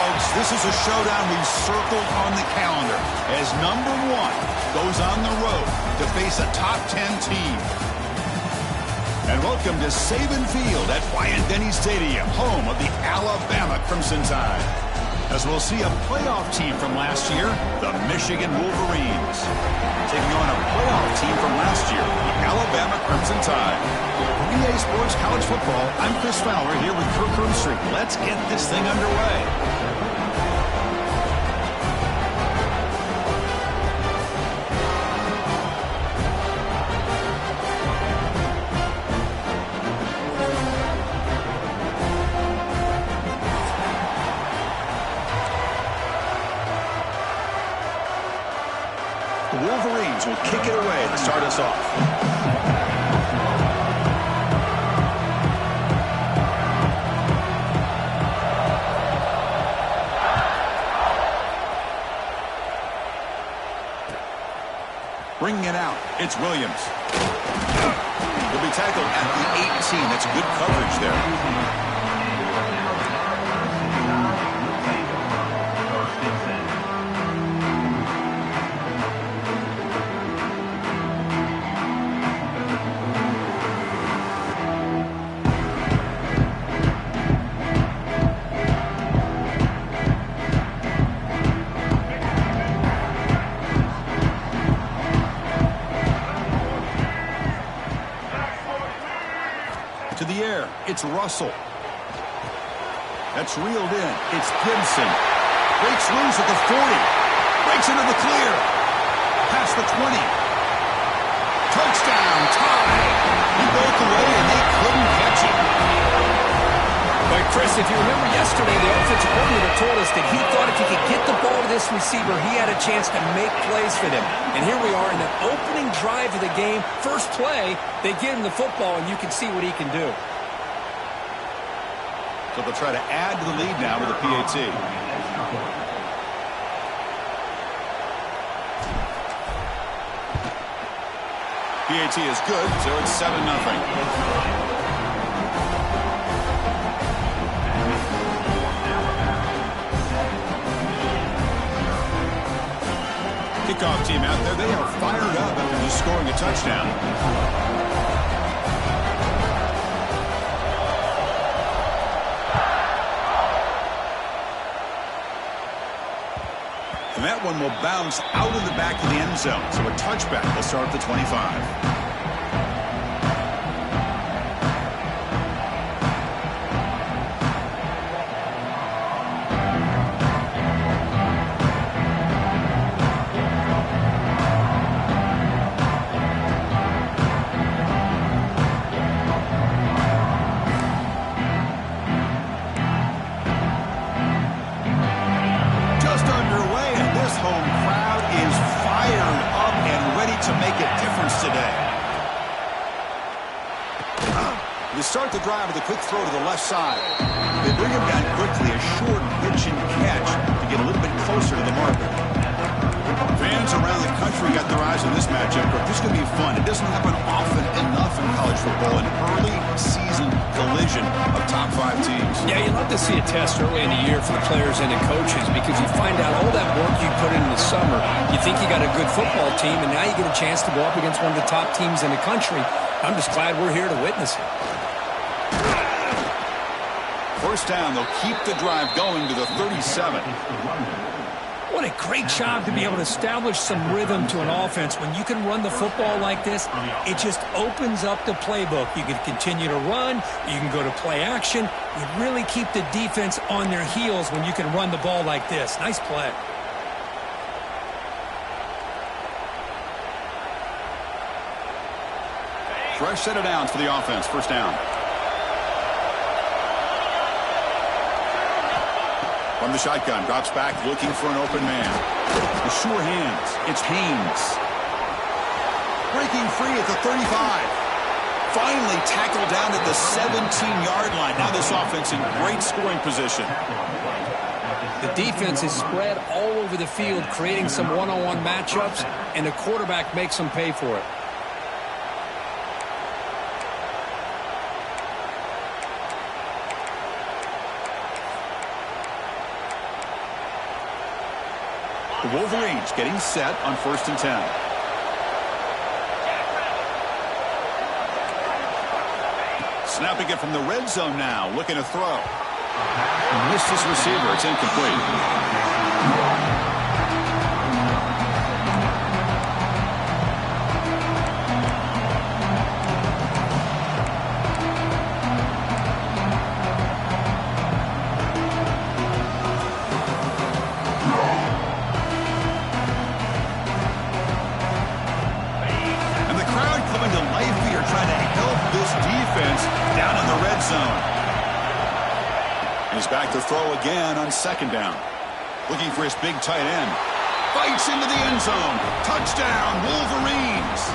folks. This is a showdown we've circled on the calendar as number 1 goes on the road to face a top 10 team. And welcome to Saban Field at Bryant-Denny Stadium, home of the Alabama Crimson Tide. As we'll see a playoff team from last year, the Michigan Wolverines, taking on a playoff team from last year, the Alabama Crimson Tide. For EA Sports College Football, I'm Chris Fowler here with Kirk Herbstreit. Let's get this thing underway. The Wolverines will kick it away to start us off. Bringing it out, it's Williams. He'll be tackled at the 18. That's good coverage there. To the air, it's Russell. That's reeled in. It's Gibson. Breaks loose at the 40. Breaks into the clear. Past the 20. Touchdown, tie. He broke away and they couldn't catch him. But Chris, if you remember yesterday, the offensive coordinator told us that he thought if he could get the ball to this receiver, he had a chance to make plays for them. And here we are in the opening drive of the game. First play, they give him the football, and you can see what he can do. So they'll try to add to the lead now with a PAT. PAT is good, so it's 7-0. Kickoff team out there, they are fired up after just scoring a touchdown. And that one will bounce out of the back of the end zone. So a touchback will start at the 25. Start the drive with a quick throw to the left side. They bring him down quickly, a short pitch and catch to get a little bit closer to the marker. Fans around the country got their eyes on this matchup. This is going to be fun. It doesn't happen often enough in college football, an early season collision of top 5 teams. Yeah, you love to see a test early in the year for the players and the coaches because you find out all that work you put in the summer. You think you got a good football team, and now you get a chance to go up against one of the top teams in the country. I'm just glad we're here to witness it. First down, they'll keep the drive going to the 37. What a great job to be able to establish some rhythm to an offense. When you can run the football like this, it just opens up the playbook. You can continue to run. You can go to play action. You really keep the defense on their heels when you can run the ball like this. Nice play. Fresh set of downs for the offense. First down. From the shotgun, drops back, looking for an open man. The sure hands. It's Haynes. Breaking free at the 35. Finally tackled down at the 17-yard line. Now this offense in great scoring position. The defense is spread all over the field, creating some one-on-one matchups, and the quarterback makes them pay for it. The Wolverines getting set on 1st and 10. Snapping it from the red zone now, looking to throw. Missed his receiver. It's incomplete. And the crowd coming to life here, trying to help this defense down in the red zone. He's back to throw again on 2nd down. Looking for his big tight end. Fights into the end zone. Touchdown, Wolverines.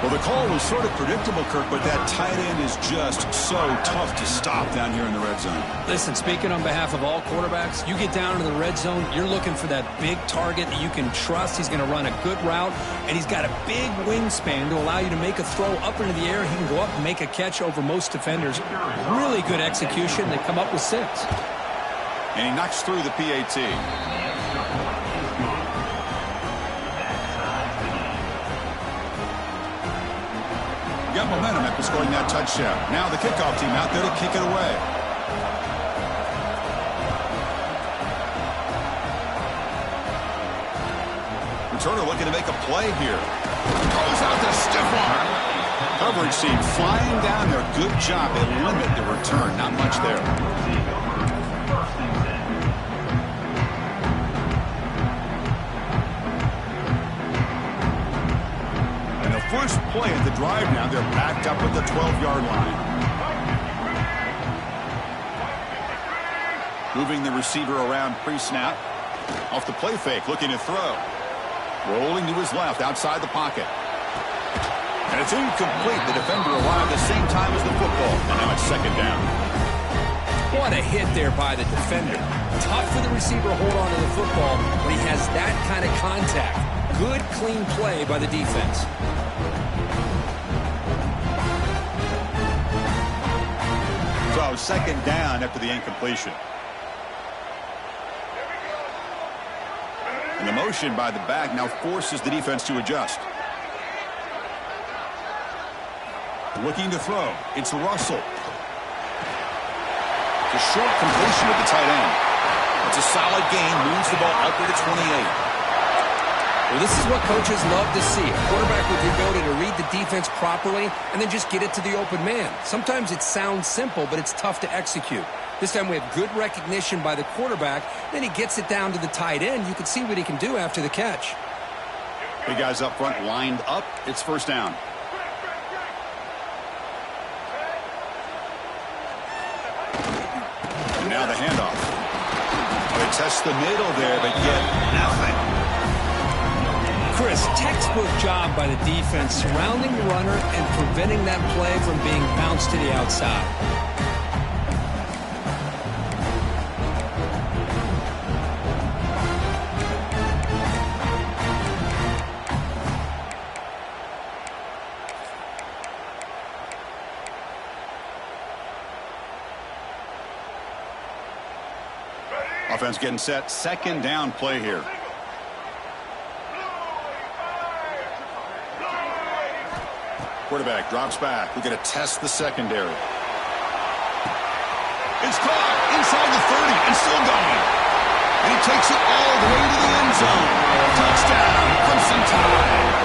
Well, the call was sort of predictable, Kirk, but that tight end is just so tough to stop down here in the red zone. Listen, speaking on behalf of all quarterbacks, you get down into the red zone, you're looking for that big target that you can trust. He's going to run a good route, and he's got a big wingspan to allow you to make a throw up into the air. He can go up and make a catch over most defenders. Really good execution. They come up with 6. And he knocks through the PAT. Got momentum after scoring that touchdown. Now the kickoff team out there to kick it away. Returner looking to make a play here. Throws out the stiff arm. Coverage team flying down there. Good job. They limit the return. Not much there. First play of the drive now. They're backed up at the 12-yard line. Moving the receiver around pre-snap. Off the play fake, looking to throw. Rolling to his left, outside the pocket. And it's incomplete. The defender arrived at the same time as the football. And now it's 2nd down. What a hit there by the defender. Tough for the receiver to hold on to the football when he has that kind of contact. Good, clean play by the defense. So 2nd down after the incompletion. And the motion by the back now forces the defense to adjust. Looking to throw. It's Russell. The short completion with the tight end. It's a solid gain. Moves the ball up to the 28. Well, this is what coaches love to see. A quarterback with the ability to read the defense properly and then just get it to the open man. Sometimes it sounds simple, but it's tough to execute. This time we have good recognition by the quarterback. Then he gets it down to the tight end. You can see what he can do after the catch. Big guys up front lined up. It's 1st down. And now the handoff. They test the middle there, but get nothing. Chris, textbook job by the defense surrounding the runner and preventing that play from being bounced to the outside. Offense getting set. 2nd down play here. Quarterback drops back. We're going to test the secondary. It's caught inside the 30 and still going. And he takes it all the way to the end zone. Touchdown, Crimson Tide.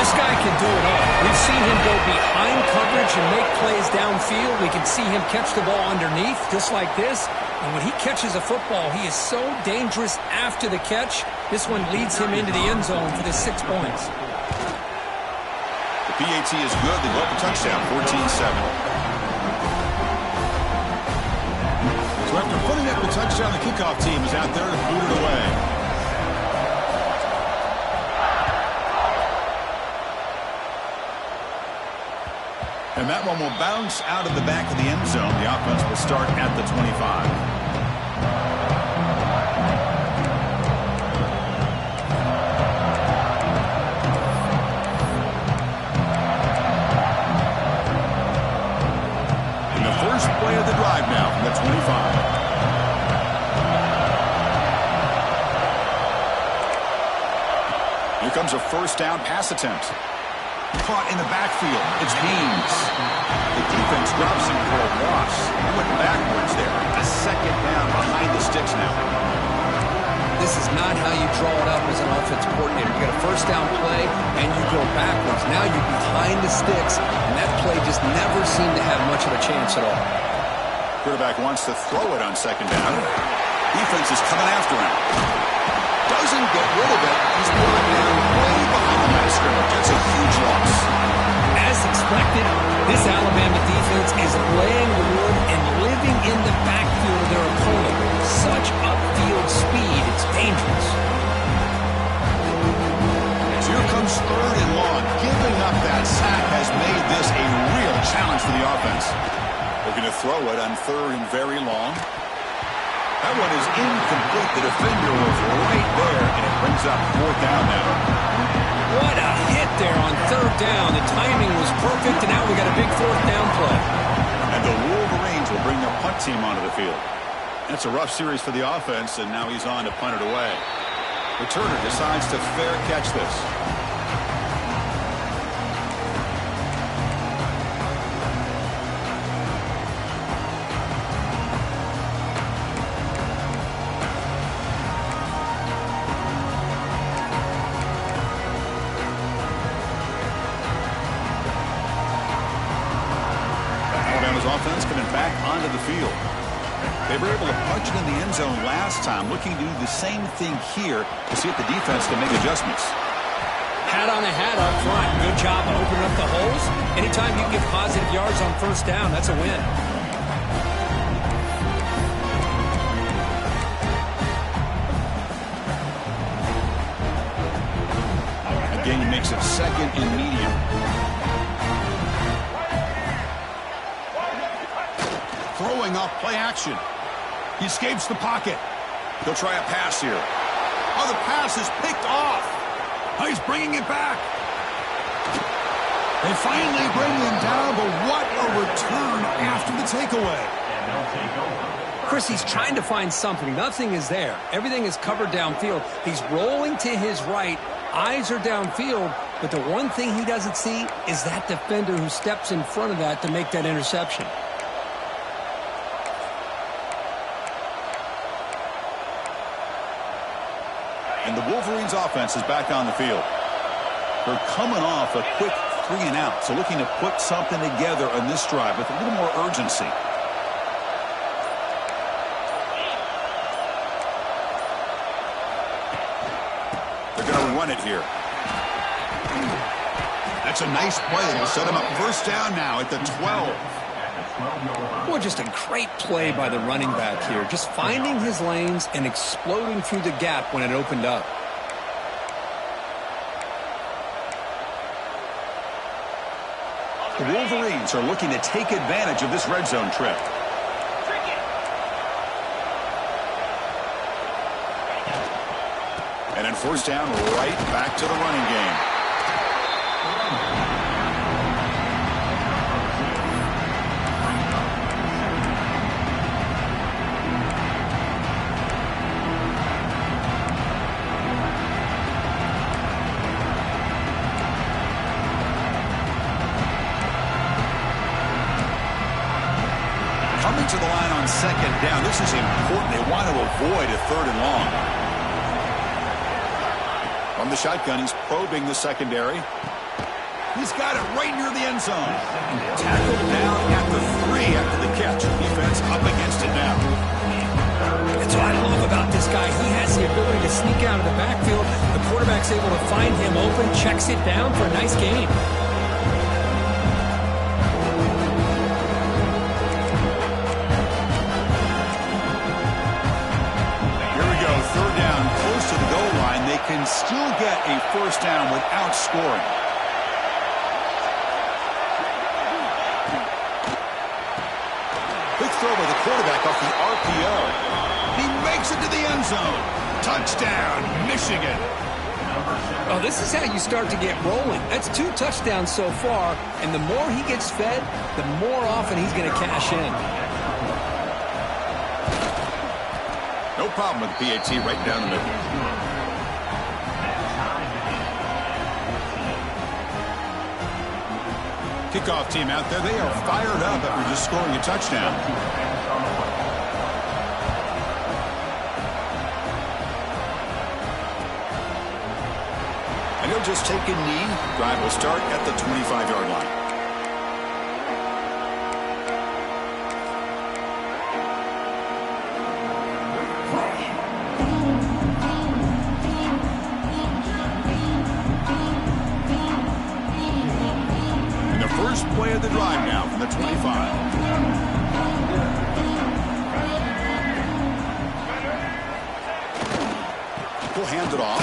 This guy can do it all. We've seen him go behind coverage and make plays downfield. We can see him catch the ball underneath just like this. And when he catches a football, he is so dangerous after the catch. This one leads him into the end zone for the 6 points. The PAT is good. They go up a touchdown, 14-7. So after putting up the touchdown, the kickoff team is out there to boot it away. And that one will bounce out of the back of the end zone. The offense will start at the 25. First play of the drive now from the 25. comes a first down pass attempt. Caught in the backfield. It's Haynes. The defense drops him for a loss. He went backwards there. A second down behind the sticks now. This is not how you draw it up as an offensive coordinator. You get a first down play, and you go backwards. Now you're behind the sticks, and that play just never seemed to have much of a chance at all. Quarterback wants to throw it on second down. Defense is coming after him. Doesn't get rid of it. He's brought down way behind the line of scrimmage. That's a huge loss. As expected, this Alabama defense is laying the wood and living in the backfield of their opponent. Such upfield speed, it's dangerous. So here comes third and long. Giving up that sack has made this a real challenge for the offense. Looking to throw it on third and very long. That one is incomplete. The defender was right there, and it brings up fourth down now. What a hit there on third down. The timing was perfect, and now we got a big fourth down play. And the Wolverines will bring their punt team onto the field. That's a rough series for the offense, and now he's on to punt it away. Returner decides to fair catch this. Offense coming back onto the field. They were able to punch it in the end zone last time, looking to do the same thing here to see if the defense can make adjustments. Hat on a hat up front. Good job of opening up the holes. Anytime you get positive yards on first down, that's a win. Again, he makes it second and medium. Throwing off play action. He escapes the pocket. He'll try a pass here. Oh, the pass is picked off. Oh, he's bringing it back. They finally bring him down, but what a return after the takeaway. Chris, he's trying to find something. Nothing is there. Everything is covered downfield. He's rolling to his right. Eyes are downfield, but the one thing he doesn't see is that defender who steps in front of that to make that interception. And the Wolverines offense is back on the field. They're coming off a quick 3-and-out, so looking to put something together on this drive with a little more urgency. They're going to run it here. That's a nice play. It'll set him up first down now at the 12. Well, just a great play by the running back here. Just finding his lanes and exploding through the gap when it opened up. The Wolverines are looking to take advantage of this red zone trip. And then first down, right back to the running game. Coming to the line on second down. This is important. They want to avoid a third and long. From the shotgun, he's probing the secondary. He's got it right near the end zone. Tackled down at the 3 after the catch. Defense up against it now. That's what I love about this guy. He has the ability to sneak out of the backfield. The quarterback's able to find him open, checks it down for a nice gain. Third down, close to the goal line. They can still get a first down without scoring. Quick throw by the quarterback off the RPO. He makes it to the end zone. Touchdown, Michigan. Oh, this is how you start to get rolling. That's 2 touchdowns so far, and the more he gets fed, the more often he's going to cash in. No problem with the PAT right down the middle. Kickoff team out there, they are fired up after just scoring a touchdown. And he'll just take a knee. Drive will start at the 25-yard line. And the first play of the drive now from the 25. He'll hand it off.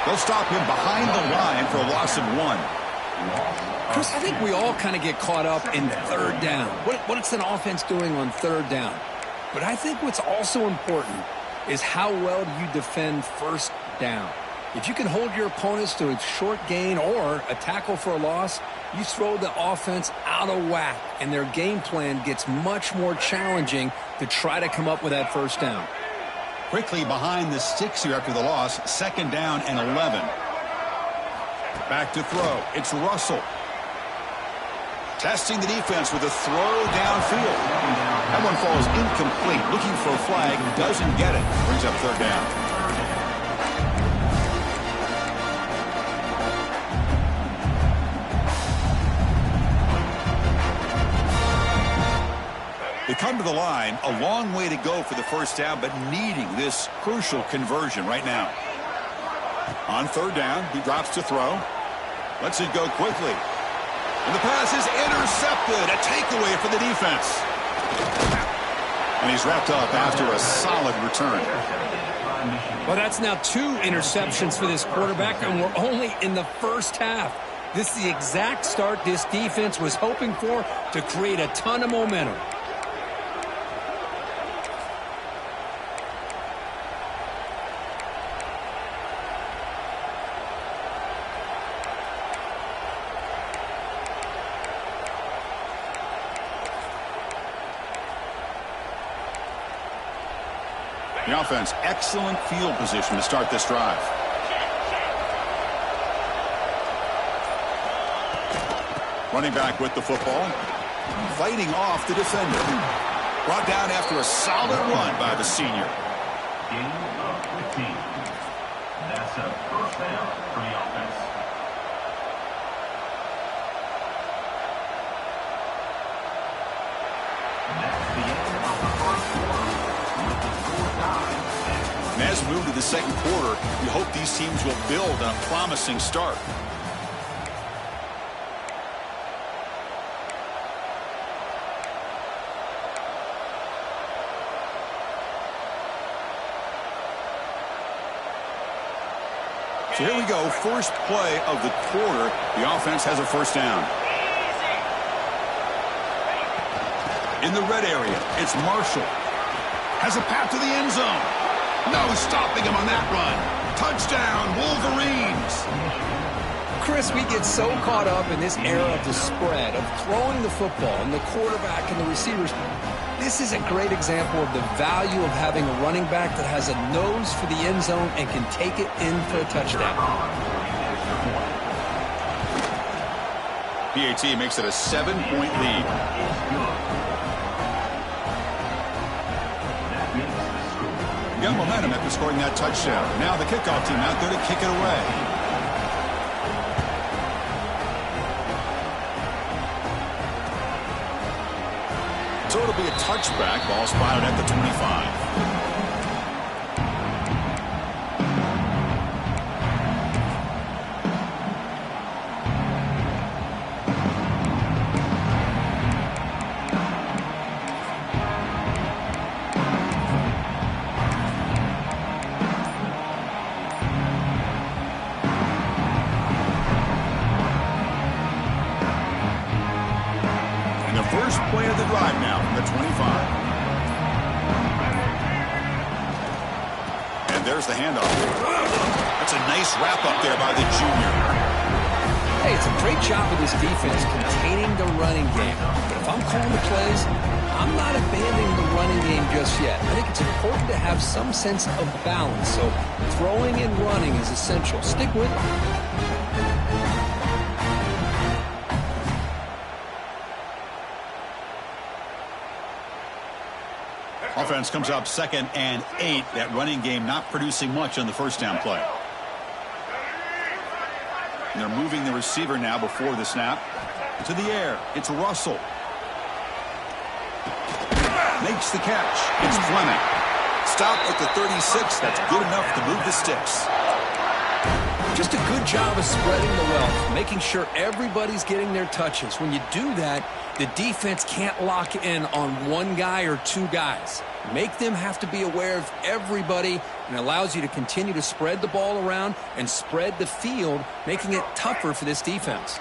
They'll stop him behind the line for a loss of 1. Chris, I think we all kind of get caught up in third down. What's an offense doing on third down? But I think what's also important is how well do you defend first down. If you can hold your opponents to a short gain or a tackle for a loss, you throw the offense out of whack, and their game plan gets much more challenging to try to come up with that first down. Quickly behind the sticks here after the loss. 2nd down and 11. Back to throw. It's Russell. Testing the defense with a throw downfield. That one falls incomplete. Looking for a flag. Doesn't get it. Brings up 3rd down. They come to the line, a long way to go for the first down, but needing this crucial conversion right now. On 3rd down, he drops to throw. Lets it go quickly. And the pass is intercepted. A takeaway for the defense. And he's wrapped up after a solid return. Well, that's now 2 interceptions for this quarterback, and we're only in the first half. This is the exact start this defense was hoping for to create a ton of momentum. The offense, excellent field position to start this drive. Running back with the football. Fighting off the defender. Brought down after a solid run by the senior. Gain of 15. That's a first down for the offense. That's the end of the first quarter. And as we move to the 2nd quarter, we hope these teams will build on a promising start. So here we go, first play of the quarter. The offense has a first down. In the red area, it's Marshall. Has a path to the end zone. No stopping him on that run. Touchdown, Wolverines. Chris, we get so caught up in this era of the spread, of throwing the football, and the quarterback and the receivers. This is a great example of the value of having a running back that has a nose for the end zone and can take it in for a touchdown. PAT makes it a 7-point lead. Got momentum after scoring that touchdown. Now the kickoff team out there to kick it away. So it'll be a touchback. Ball spotted at the 25. First play of the drive now from the 25. And there's the handoff. That's a nice wrap up there by the junior. Hey, it's a great job of this defense containing the running game. But if I'm calling the plays, I'm not abandoning the running game just yet. I think it's important to have some sense of balance. So throwing and running is essential. Stick with it. Offense comes up 2nd and 8. That running game not producing much on the first down play. And they're moving the receiver now before the snap. To the air. It's Russell. Makes the catch. It's Fleming. Stop at the 36. That's good enough to move the sticks. Just a good job of spreading the wealth, making sure everybody's getting their touches. When you do that, the defense can't lock in on one guy or two guys. Make them have to be aware of everybody, and allows you to continue to spread the ball around and spread the field, making it tougher for this defense.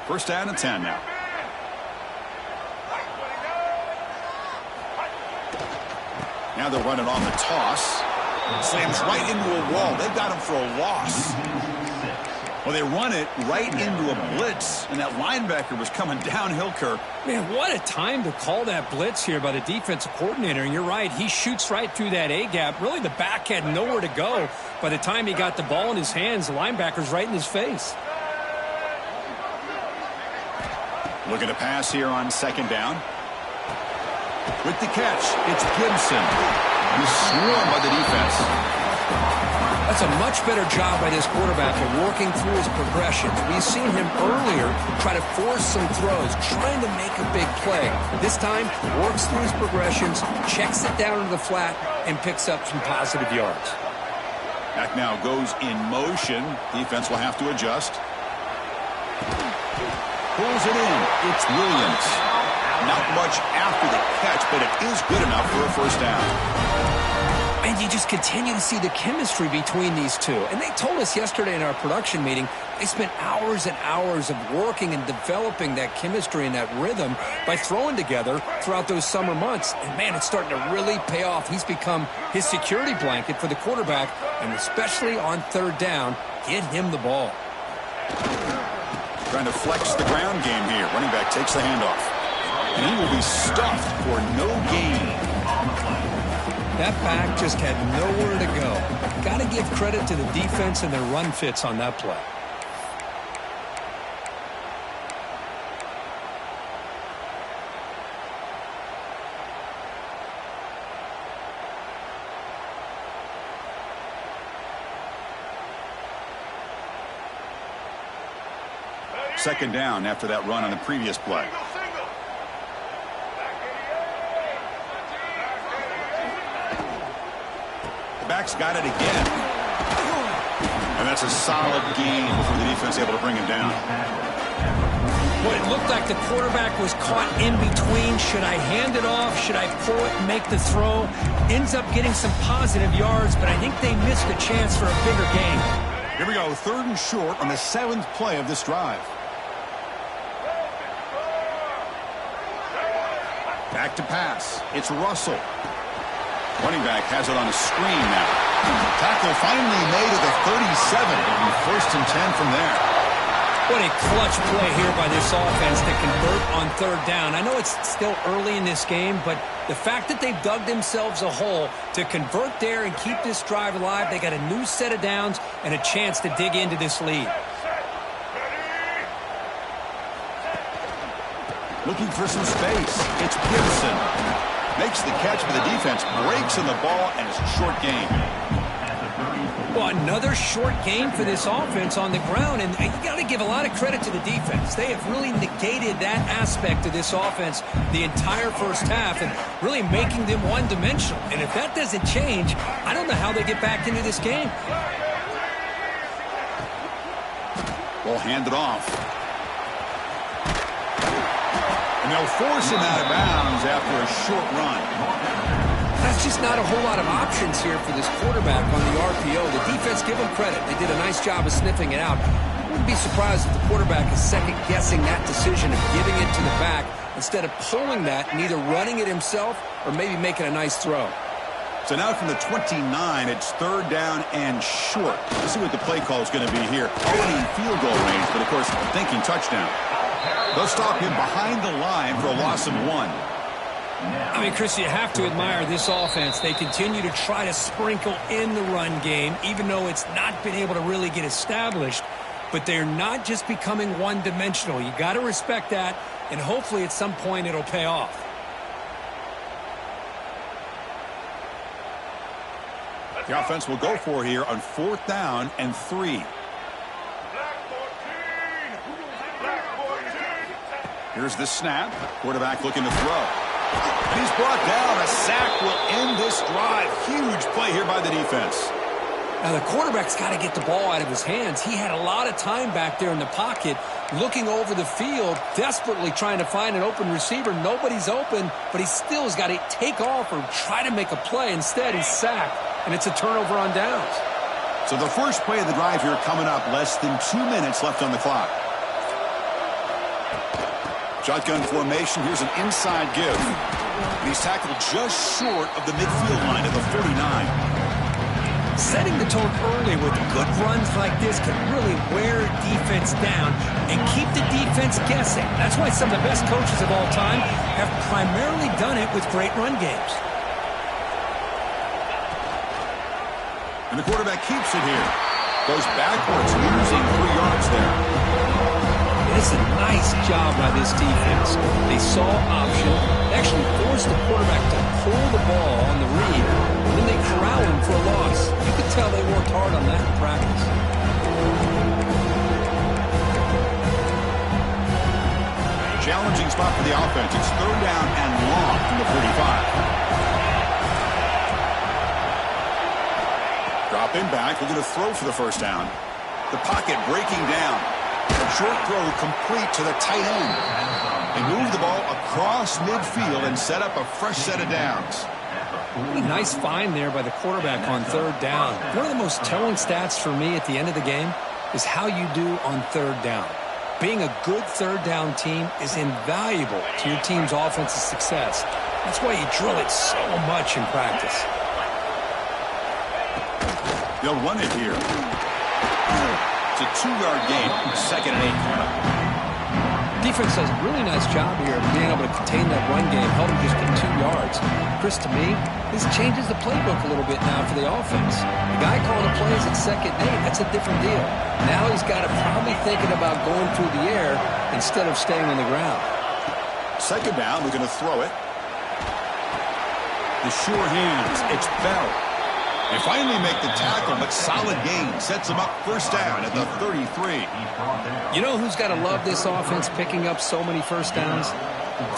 First down and 10 now. Now they're running on the toss. Slams right into a wall. They've got him for a loss. Well, they run it right into a blitz, and that linebacker was coming downhill, Kirk. Man, what a time to call that blitz here by the defensive coordinator. And you're right, he shoots right through that A-gap. Really, the back had nowhere to go. By the time he got the ball in his hands, the linebacker's right in his face. Looking to pass here on 2nd down. With the catch, it's Gibson. He's swarmed by the defense. That's a much better job by this quarterback of working through his progressions. We've seen him earlier try to force some throws, trying to make a big play. This time, works through his progressions, checks it down into the flat, and picks up some positive yards. Back now goes in motion. Defense will have to adjust. Pulls it in. It's Williams. Not much after the catch, but it is good enough for a first down. And you just continue to see the chemistry between these two. And they told us yesterday in our production meeting, they spent hours and hours of working and developing that chemistry and that rhythm by throwing together throughout those summer months. And, man, it's starting to really pay off. He's become his security blanket for the quarterback, and especially on 3rd down, get him the ball. Trying to flex the ground game here. Running back takes the handoff. And he will be stuffed for no gain. That back just had nowhere to go. Got to give credit to the defense and their run fits on that play. Second down after that run on the previous play. Back's got it again. And that's a solid gain before the defense able to bring him down. Boy, it looked like the quarterback was caught in between. Should I hand it off? Should I pull it and make the throw? Ends up getting some positive yards, but I think they missed a chance for a bigger gain. Here we go, 3rd and short on the 7th play of this drive. Back to pass. It's Russell. Running back has it on a screen now. Tackle finally made at the 37. And 1st and 10 from there. What a clutch play here by this offense to convert on 3rd down. I know it's still early in this game, but the fact that they've dug themselves a hole to convert there and keep this drive alive, they got a new set of downs and a chance to dig into this lead. Looking for some space. It's Gibson. Makes the catch, but the defense breaks in the ball, and it's a short gain. Well, another short game for this offense on the ground, and you got to give a lot of credit to the defense. They have really negated that aspect of this offense the entire first half and really making them one-dimensional. And if that doesn't change, I don't know how they get back into this game. Ball handed off. And they'll force him out of bounds after a short run. That's just not a whole lot of options here for this quarterback on the RPO. The defense, give them credit. They did a nice job of sniffing it out. I wouldn't be surprised if the quarterback is second-guessing that decision of giving it to the back instead of pulling that and either running it himself or maybe making a nice throw. So now from the 29, it's 3rd down and short. Let's see what the play call is going to be here. Already in field goal range, but of course thinking touchdown. They'll stop him behind the line for a loss of 1. I mean, Chris, you have to admire this offense. They continue to try to sprinkle in the run game, even though it's not been able to really get established. But they're not just becoming one-dimensional. You got to respect that, and hopefully at some point it'll pay off. The offense will go for here on 4th down and 3. Here's the snap. Quarterback looking to throw. And he's brought down. A sack will end this drive. Huge play here by the defense. Now, the quarterback's got to get the ball out of his hands. He had a lot of time back there in the pocket, looking over the field, desperately trying to find an open receiver. Nobody's open, but he still has got to take off or try to make a play. Instead, he's sacked, and it's a turnover on downs. So the first play of the drive here coming up. Less than 2 minutes left on the clock. Shotgun formation. Here's an inside give. And he's tackled just short of the midfield line at the 49. Setting the tone early with good runs like this can really wear defense down and keep the defense guessing. That's why some of the best coaches of all time have primarily done it with great run games. And the quarterback keeps it here. Goes backwards, losing 3 yards there. It's a nice job by this defense. They saw option, actually forced the quarterback to pull the ball on the read, and then they corral him for a loss. You could tell they worked hard on that in practice. Challenging spot for the offense. It's 3rd down and long from the 45. Dropping back. We're going to throw for the 1st down. The pocket breaking down. A short throw complete to the tight end. They move the ball across midfield and set up a fresh set of downs. What a nice find there by the quarterback on 3rd down. One of the most telling stats for me at the end of the game is how you do on 3rd down. Being a good 3rd down team is invaluable to your team's offensive success. That's why you drill it so much in practice. They'll run it here. It's a 2-yard gain. 2nd and 8 coming up. Defense does a really nice job here of being able to contain that run game, held him just to 2 yards. Chris, to me, this changes the playbook a little bit now for the offense. The guy calling the plays at 2nd and 8, that's a different deal. Now he's got to probably thinking about going through the air instead of staying on the ground. 2nd down, we're going to throw it. The sure hands. It's Bell. They finally make the tackle, but solid gain sets them up 1st down at the 33. You know who's got to love this offense picking up so many 1st downs?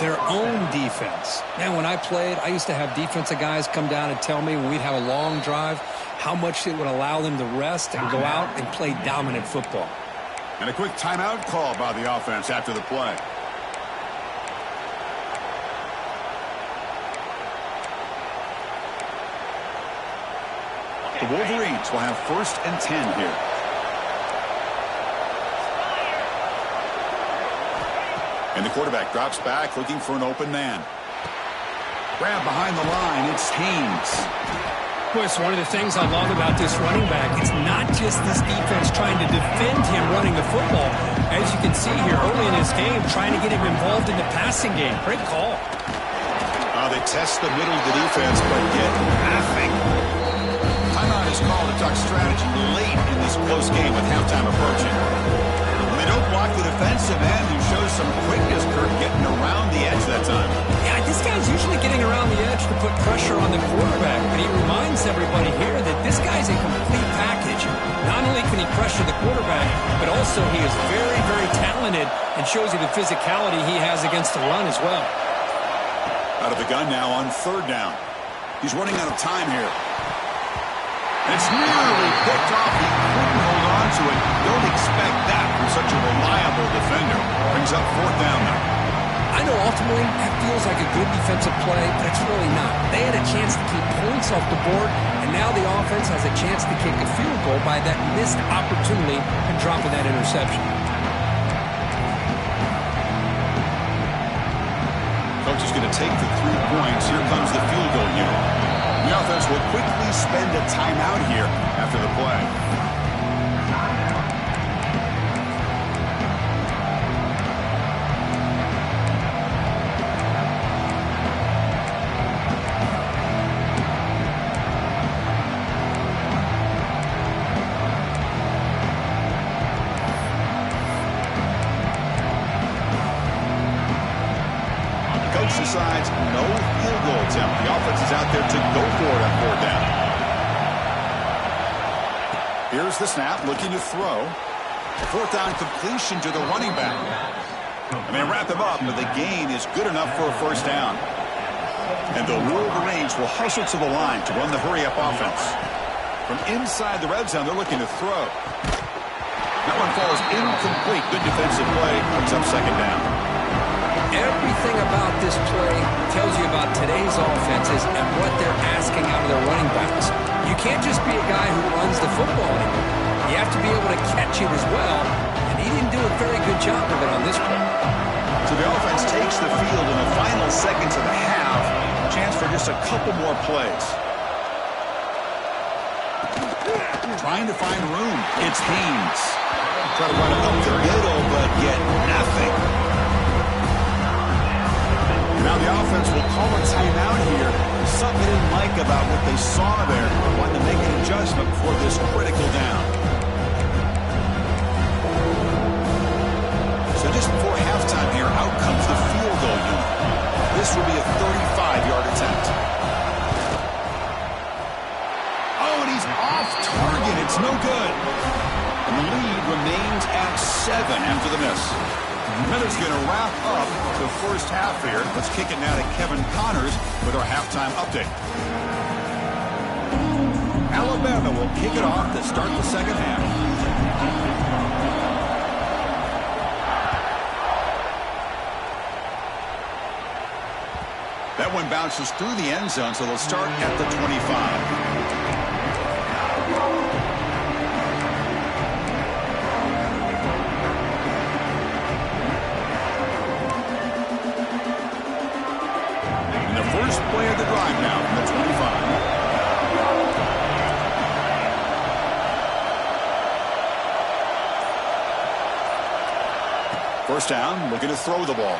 Their own defense. Man, when I played, I used to have defensive guys come down and tell me when we'd have a long drive how much it would allow them to rest and go out and play dominant football. And a quick timeout call by the offense after the play. The Wolverines will have 1st and 10 here. And the quarterback drops back looking for an open man. Grab behind the line. It's Haynes. Boy, it's one of the things I love about this running back. It's not just this defense trying to defend him running the football. As you can see here early in this game, trying to get him involved in the passing game. Great call. They test the middle of the defense, but get nothing. Timeout is called to talk strategy late in this close game with halftime approaching. They don't block the defensive end, who shows some quickness, Kurt, getting around the edge that time. Yeah, this guy's usually getting around the edge to put pressure on the quarterback, but he reminds everybody here that this guy's a complete package. Not only can he pressure the quarterback, but also he is very, very talented and shows you the physicality he has against the run as well. Out of the gun now on 3rd down. He's running out of time here. And it's nearly picked off. He couldn't hold on to it. Don't expect that from such a reliable defender. Brings up 4th down now. I know ultimately that feels like a good defensive play, but it's really not. They had a chance to keep points off the board, and now the offense has a chance to kick a field goal by that missed opportunity and dropping that interception. Coach is going to take the 3 points. Here comes the field goal unit. The offense will quickly spend a timeout here after the play. Decides no field goal attempt. The offense is out there to go for it on 4th down. Here's the snap, looking to throw. Fourth down completion to the running back. And they wrap him up, but the gain is good enough for a first down. And the Wolverines will hustle to the line to run the hurry-up offense. From inside the red zone, they're looking to throw. That one falls incomplete. Good defensive play. Comes up second down. Everything about this play tells you about today's offenses and what they're asking out of their running backs. You can't just be a guy who runs the football anymore. You have to be able to catch it as well, and he didn't do a very good job of it on this play. So the offense takes the field in the final seconds of the half. Chance for just a couple more plays. Trying to find room. It's Haynes. Try to run it up the middle, but get nothing. Now the offense will call a timeout here. Something they didn't like about what they saw there. Wanting to make an adjustment before this critical down. So just before halftime here, out comes the field goal unit. This will be a 35-yard attempt. Oh, and he's off target. It's no good. And the lead remains at 7 after the miss. That is going to wrap up the first half here. Let's kick it now to Kevin Connors with our halftime update. Alabama will kick it off to start the second half. That one bounces through the end zone, so they'll start at the 25. First play of the drive now from the 25. First down, looking to throw the ball.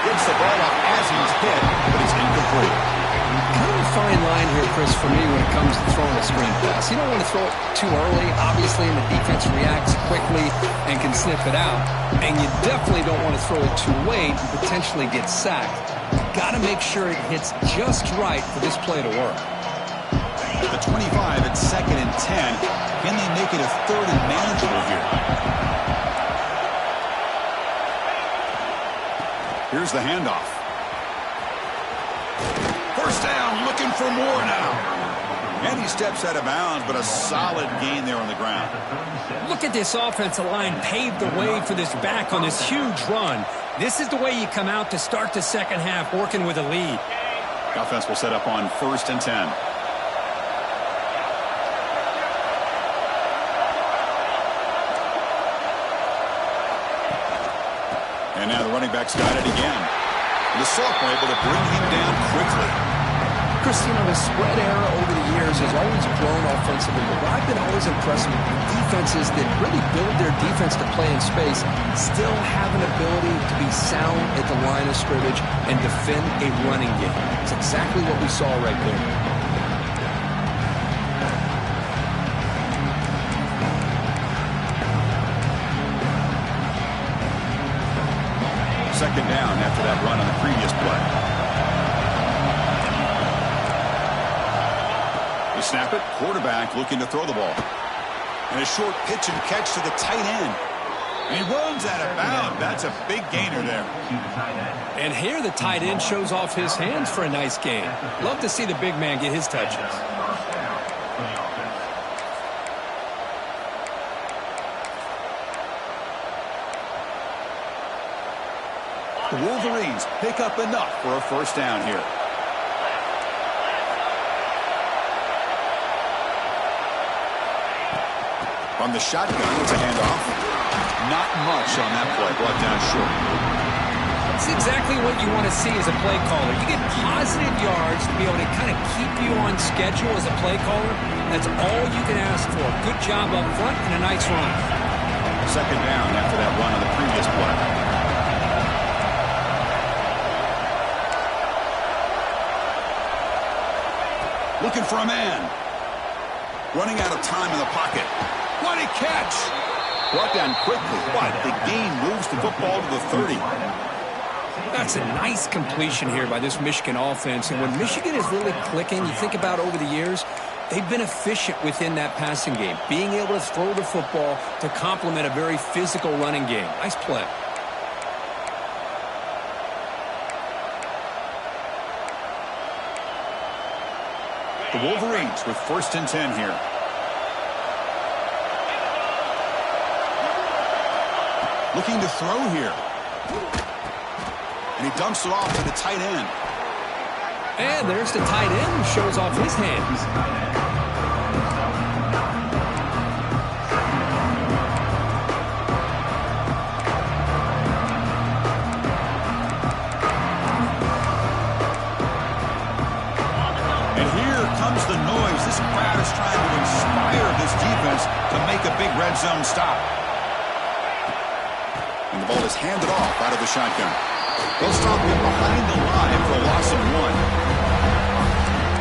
Gets the ball up as he's hit, but it's incomplete. Kind of a fine line here, Chris, for me when it comes to throwing a screen pass. You don't want to throw it too early, obviously, and the defense reacts quickly and can sniff it out. And you definitely don't want to throw it too late and potentially get sacked. Got to make sure it hits just right for this play to work. The 25 at 2nd and 10. Can they make it a 3rd and manageable here? Here's the handoff. First down, looking for more now. And he steps out of bounds, but a solid gain there on the ground. Look at this offensive line paved the way for this back on this huge run. This is the way you come out to start the second half, working with a lead. The offense will set up on 1st and 10. And now the running back's got it again. The sophomore able to bring him down quickly. Chris, you know, the spread era over the years has always grown offensively, but what I've been always impressed with defenses that really build their defense to play in space still have an ability to be sound at the line of scrimmage and defend a running game. It's exactly what we saw right there. Second down after that run on the previous play. They snap it. Quarterback looking to throw the ball. And a short pitch and catch to the tight end. And he runs out of bounds. That's a big gainer there. And here the tight end shows off his hands for a nice gain. Love to see the big man get his touches. The Wolverines pick up enough for a first down here. From the shotgun, it's a handoff. Not much on that play, brought down short. That's exactly what you want to see as a play caller. You get positive yards to be able to kind of keep you on schedule as a play caller. That's all you can ask for. Good job up front and a nice run. Second down after that run on the previous play. Looking for a man. Running out of time in the pocket. What a catch! Brought down quickly, but the gain moves the football to the 30. That's a nice completion here by this Michigan offense. And when Michigan is really clicking, you think about over the years, they've been efficient within that passing game, being able to throw the football to complement a very physical running game. Nice play. The Wolverines with 1st and 10 here. Looking to throw here. And he dumps it off to the tight end. And there's the tight end who shows off his hands. And here comes the noise. This crowd is trying to inspire this defense to make a big red zone stop. And the ball is handed off out of the shotgun. They'll stop him behind the line for a loss of 1.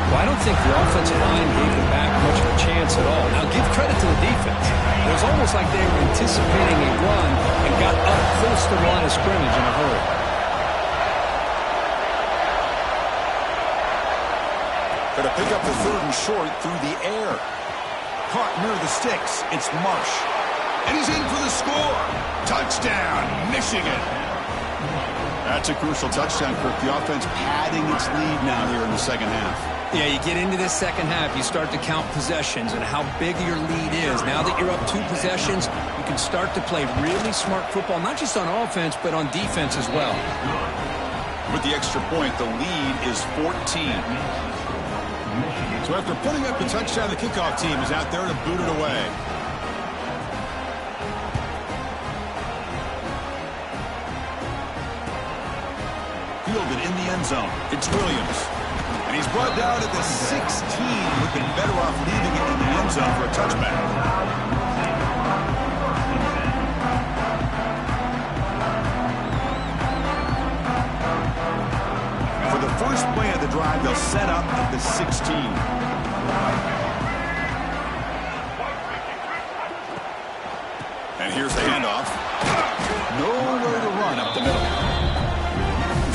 Well, I don't think the offensive line gave them back much of a chance at all. Now, give credit to the defense. It was almost like they were anticipating a run and got up close to the line of scrimmage in a hurry. Going to pick up the 3rd and short through the air. Caught near the sticks. It's Marsh. And he's in for the score. Touchdown, Michigan. That's a crucial touchdown, Kirk. The offense padding its lead now here in the second half. Yeah, you get into this second half, you start to count possessions and how big your lead is. Now that you're up 2 possessions, you can start to play really smart football, not just on offense, but on defense as well. With the extra point, the lead is 14. So after putting up the touchdown, the kickoff team is out there to boot it away. Fielded in the end zone. It's Williams. And he's brought down at the 16. Would have been better off leaving it in the end zone for a touchback. For the first play of the drive, they'll set up at the 16. And here's the handoff. Nowhere to run up the middle.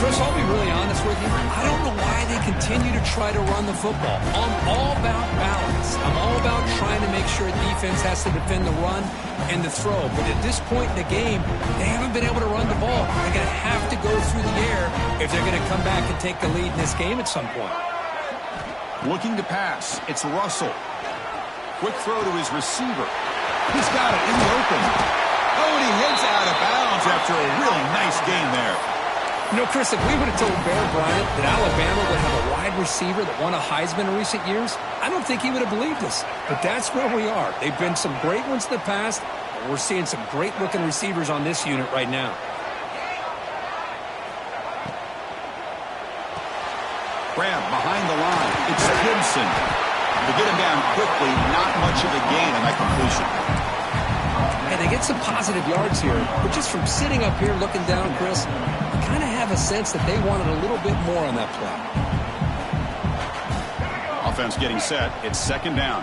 Chris, I'll be really honest with you. I don't know why they continue to try to run the football. I'm all about balance. I'm all about trying to make sure defense has to defend the run and the throw. But at this point in the game, they haven't been able to run the ball. They're going to have to go through the air if they're going to come back and take the lead in this game at some point. Looking to pass. It's Russell. Quick throw to his receiver. He's got it in the open. Oh, and he heads out of bounds after a really nice game there. You know, Chris, if we would have told Bear Bryant that Alabama would have a wide receiver that won a Heisman in recent years, I don't think he would have believed us. But that's where we are. They've been some great ones in the past, and we're seeing some great-looking receivers on this unit right now. Grab behind the line. It's Gibson. To get him down quickly, not much of a gain on that completion. And they get some positive yards here, but just from sitting up here looking down, Chris, kind of have a sense that they wanted a little bit more on that play. Offense getting set. It's 2nd down.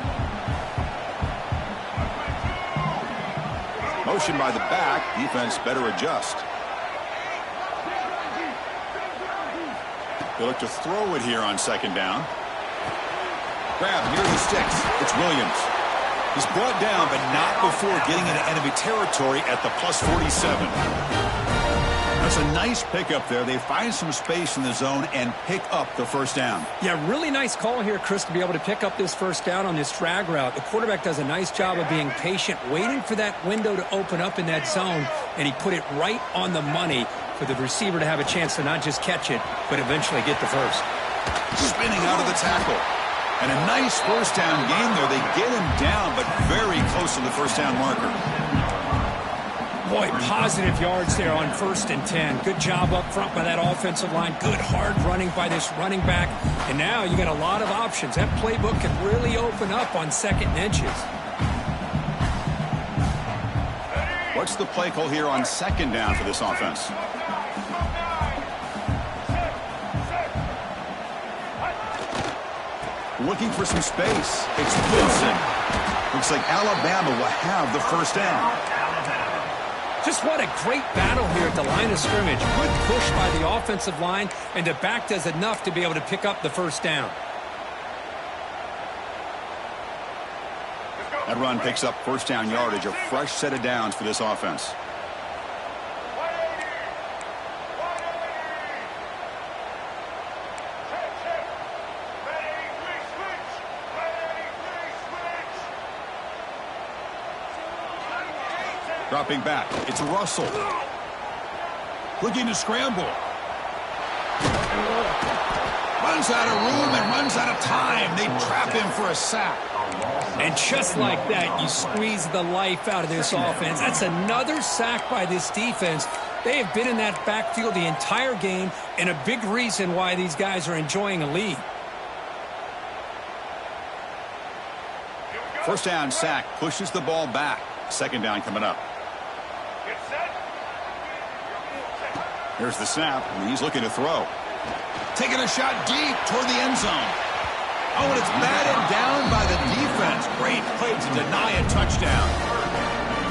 Motion by the back. Defense better adjust. They look to throw it here on 2nd down. Grab near the sticks. It's Williams. He's brought down, but not before getting into enemy territory at the plus 47. That's a nice pickup there. They find some space in the zone and pick up the 1st down. Yeah, really nice call here, Chris, to be able to pick up this 1st down on this drag route. The quarterback does a nice job of being patient, waiting for that window to open up in that zone, and he put it right on the money for the receiver to have a chance to not just catch it, but eventually get the first. Spinning out of the tackle. And a nice 1st down game there. They get him down, but very close to the 1st down marker. Boy, positive yards there on 1st and 10. Good job up front by that offensive line. Good hard running by this running back. And now you got a lot of options. That playbook can really open up on 2nd and inches. What's the play call here on 2nd down for this offense? Looking for some space. It's Wilson. Looks like Alabama will have the 1st down. Just what a great battle here at the line of scrimmage. Good push by the offensive line, and the back does enough to be able to pick up the 1st down. That run picks up first down yardage, a fresh set of downs for this offense. Dropping back, it's Russell. Looking to scramble. Runs out of room and runs out of time. They trap him for a sack. And just like that, you squeeze the life out of this offense. That's another sack by this defense. They have been in that backfield the entire game, and a big reason why these guys are enjoying a lead. First down sack pushes the ball back. Second down coming up. Here's the snap, and he's looking to throw. Taking a shot deep toward the end zone. Oh, and it's batted down by the defense. Great play to deny a touchdown.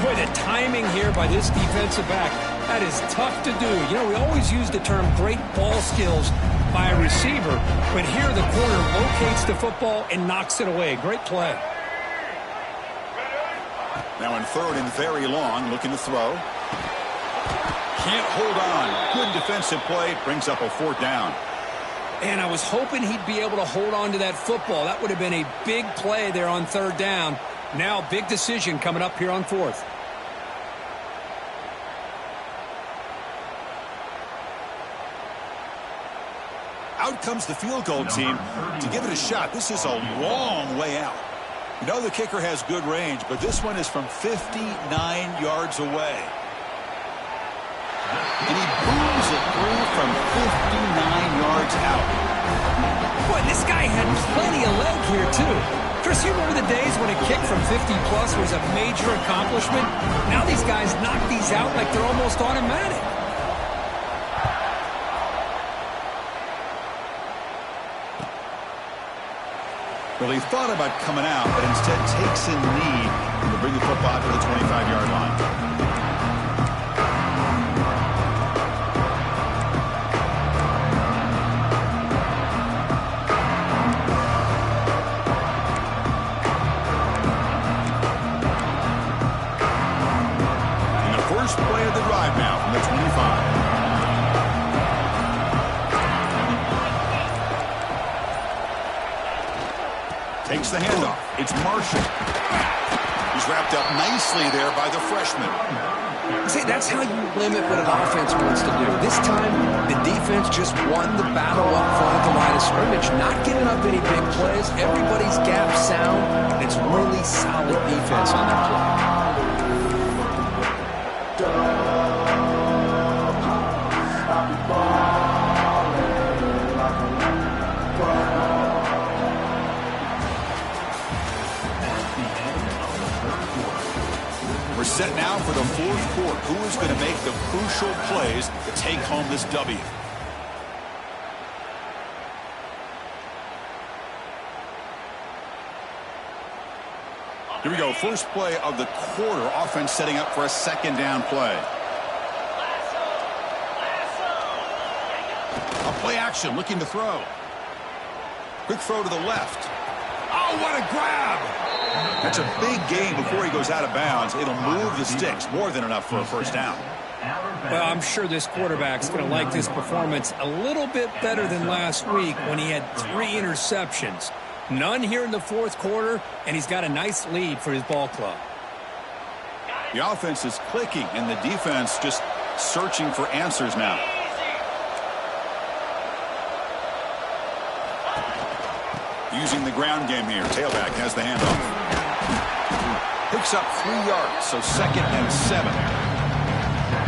Boy, the timing here by this defensive back, that is tough to do. You know, we always use the term great ball skills by a receiver, but here the corner locates the football and knocks it away. Great play. Now in third and very long, looking to throw. Can't hold on. Good defensive play. Brings up a fourth down. And I was hoping he'd be able to hold on to that football. That would have been a big play there on third down. Now, big decision coming up here on fourth. Out comes the field goal team to give it a shot. This is a long way out. You know the kicker has good range, but this one is from 59 yards away. And he booms it through from 59 yards out. Boy, this guy had plenty of leg here, too. Chris, you remember the days when a kick from 50-plus was a major accomplishment? Now these guys knock these out like they're almost automatic. Well, he thought about coming out, but instead takes in the knee to bring the football to the 25-yard line. And the first play of the drive now from the 25. Takes the handoff. It's Marshall. He's wrapped up nicely there by the freshman. See, that's how you limit what an offense wants to do. This time, the defense just won the battle up front at the line of scrimmage, not giving up any big plays. Everybody's gap sound, and it's really solid defense on that play. We're set now for the fourth quarter. Who is going to make the crucial plays to take home this W? Here we go. First play of the quarter. Offense setting up for a second down play. A play action looking to throw. Quick throw to the left. Oh, what a grab! That's a big gain before he goes out of bounds. It'll move the sticks. More than enough for a first down. Well, I'm sure this quarterback's going to like this performance a little bit better than last week when he had 3 interceptions. None here in the fourth quarter, and he's got a nice lead for his ball club. The offense is clicking, and the defense just searching for answers now. Using the ground game here. Tailback has the handoff. Picks up 3 yards, so second and 7.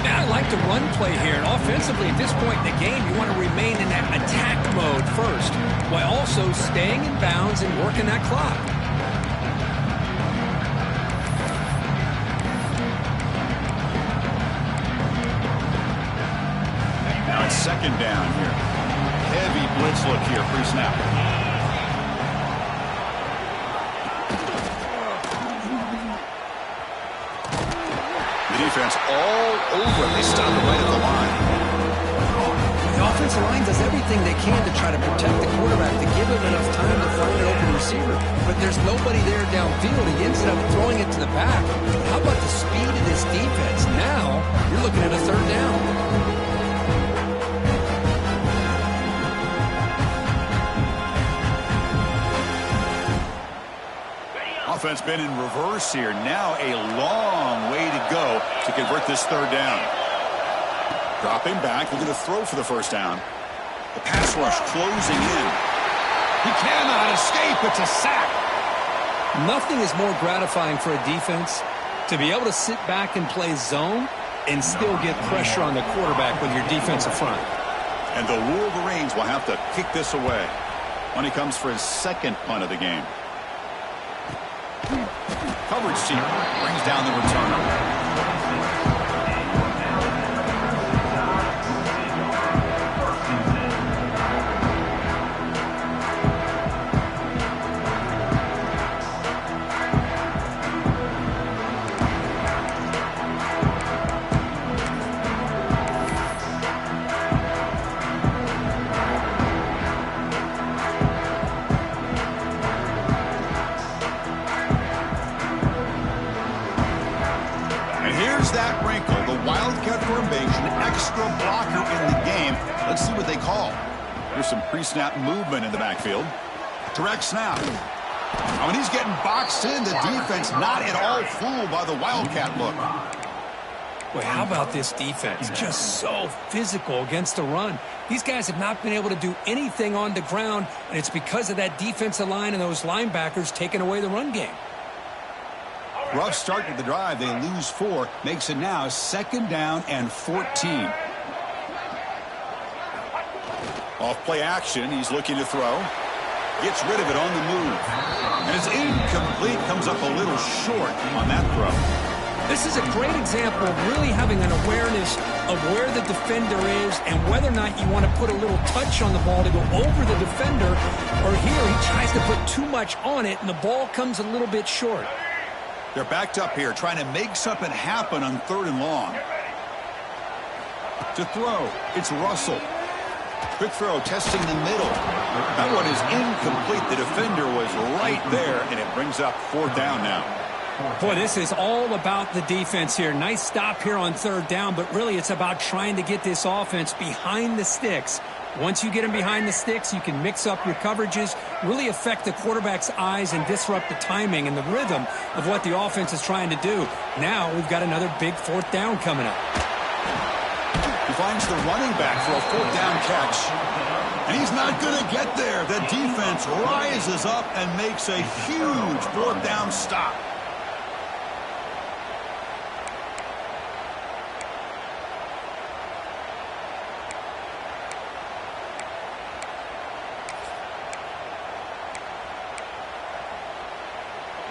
Now I like the run play here, and offensively at this point in the game, you want to remain in that attack mode first, while also staying in bounds and working that clock. Now it's second down here. Heavy blitz look here, pre-snap. The defense all over. They stop it right at the line. The offense offensive line does everything they can to try to protect the quarterback, to give him enough time to find an open receiver. But there's nobody there downfield. He ends up throwing it to the back. How about the speed of this defense? Now you're looking at a third down. Offense been in reverse here. Now a long way to go to convert this third down. Dropping back, looking to throw for the first down. The pass rush closing in. He cannot escape. It's a sack. Nothing is more gratifying for a defense to be able to sit back and play zone and still get pressure on the quarterback with your defensive front. And the Wolverines will have to kick this away when he comes for his second punt of the game. Coverage team brings down the return. That wrinkle, the Wildcat formation, extra blocker in the game. Let's see what they call. Here's some pre-snap movement in the backfield. Direct snap. When he's getting boxed in, the defense not at all fooled by the Wildcat look. Well, how about this defense? Just so physical against the run. These guys have not been able to do anything on the ground, and it's because of that defensive line and those linebackers taking away the run game. Rough start to the drive. They lose 4. Makes it now 2nd down and 14. Off play action. He's looking to throw. Gets rid of it on the move. And it's incomplete. Comes up a little short on that throw. This is a great example of really having an awareness of where the defender is and whether or not you want to put a little touch on the ball to go over the defender, or here he tries to put too much on it and the ball comes a little bit short. They're backed up here, trying to make something happen on 3rd and long. To throw, it's Russell. Quick throw, testing the middle. That one is incomplete. The defender was right there, and it brings up 4th down now. Boy, this is all about the defense here. Nice stop here on 3rd down, but really it's about trying to get this offense behind the sticks. Once you get them behind the sticks, you can mix up your coverages, really affect the quarterback's eyes and disrupt the timing and the rhythm of what the offense is trying to do. Now we've got another big 4th down coming up. He finds the running back for a 4th down catch. And he's not going to get there. The defense rises up and makes a huge 4th down stop.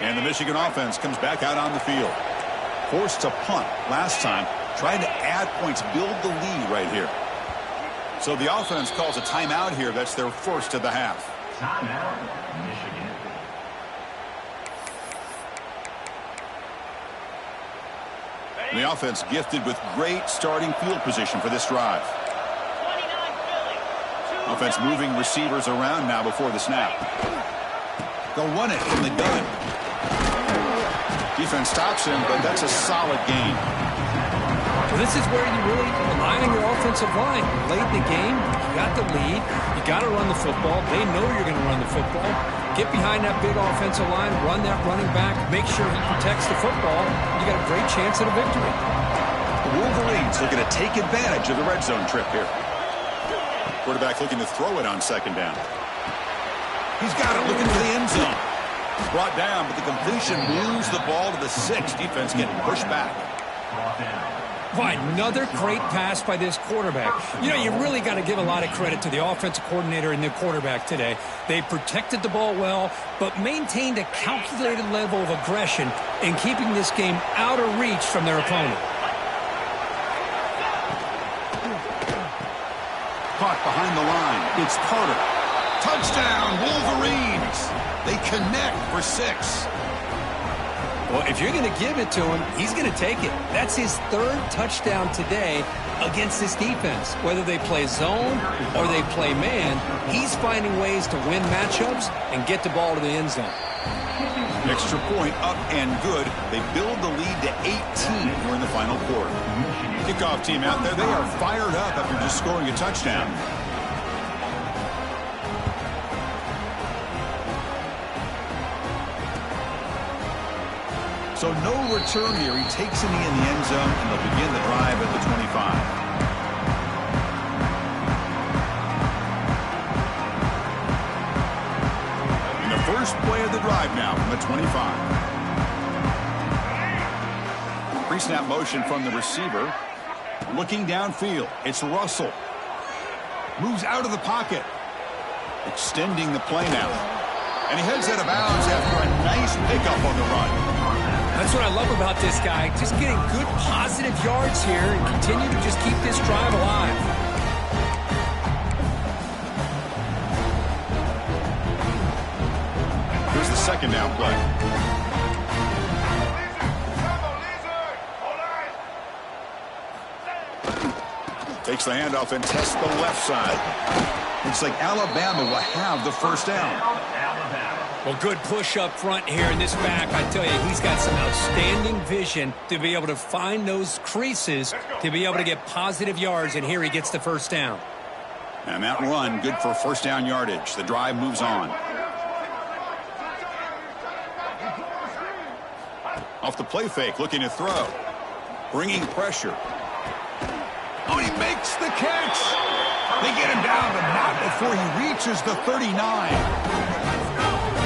And the Michigan offense comes back out on the field. Forced to punt last time, trying to add points, build the lead right here. So the offense calls a timeout here. That's their first of the half. Timeout, Michigan. And the offense gifted with great starting field position for this drive. Offense moving receivers around now before the snap. They'll run it from the gun. Defense stops him, but that's a solid gain. Well, this is where you really rely on your offensive line. Late in the game, you got the lead. You got to run the football. They know you're going to run the football. Get behind that big offensive line, run that running back, make sure he protects the football. You got a great chance at a victory. The Wolverines looking to take advantage of the red zone trip here. Quarterback looking to throw it on 2nd down. He's got it, looking for the end zone. Brought down, but the completion moves the ball to the 6. Defense getting pushed back. Boy, another great pass by this quarterback. You know, you really got to give a lot of credit to the offensive coordinator and the quarterback today. They protected the ball well, but maintained a calculated level of aggression in keeping this game out of reach from their opponent. Caught behind the line. It's Carter. Touchdown, Wolverines. They connect for 6. Well, if you're going to give it to him, he's going to take it. That's his third touchdown today against this defense. Whether they play zone or they play man, he's finding ways to win matchups and get the ball to the end zone. Extra point up and good. They build the lead to 18 here in the final quarter. Kickoff team out there, they are fired up after just scoring a touchdown. So no return here. He takes it in the end zone, and they'll begin the drive at the 25. First play of the drive now from the 25. Pre-snap motion from the receiver. Looking downfield. It's Russell. Moves out of the pocket. Extending the play now. And he heads out of bounds after a nice pickup on the run. That's what I love about this guy. Just getting good positive yards here and continue to just keep this drive alive. Second down play. Takes the handoff and tests the left side. Looks like Alabama will have the first down. Well, good push up front here in this back. I tell you, he's got some outstanding vision to be able to find those creases, to be able to get positive yards, and here he gets the first down. And that run, good for first down yardage. The drive moves on. Off the play fake, looking to throw. Bringing pressure. Oh, he makes the catch. They get him down, but not before he reaches the 39.